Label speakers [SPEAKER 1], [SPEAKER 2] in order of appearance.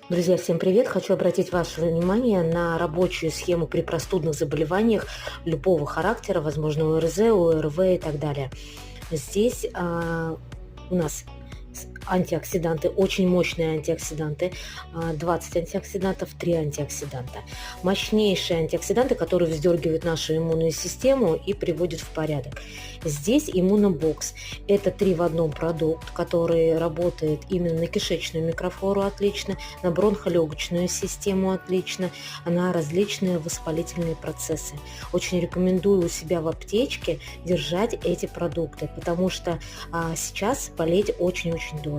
[SPEAKER 1] Друзья, всем привет! Хочу обратить ваше внимание на рабочую схему при простудных заболеваниях любого характера, возможно, ОРЗ, ОРВ и так далее. Здесь у нас антиоксиданты, очень мощные антиоксиданты, 20 антиоксидантов, 3 антиоксиданта. Мощнейшие антиоксиданты, которые вздергивают нашу иммунную систему и приводят в порядок. Здесь иммунобокс. Это 3 в одном продукт, который работает именно на кишечную микрофлору отлично, на бронхолегочную систему отлично, на различные воспалительные процессы. Очень рекомендую у себя в аптечке держать эти продукты, потому что сейчас болеть очень-очень дорого.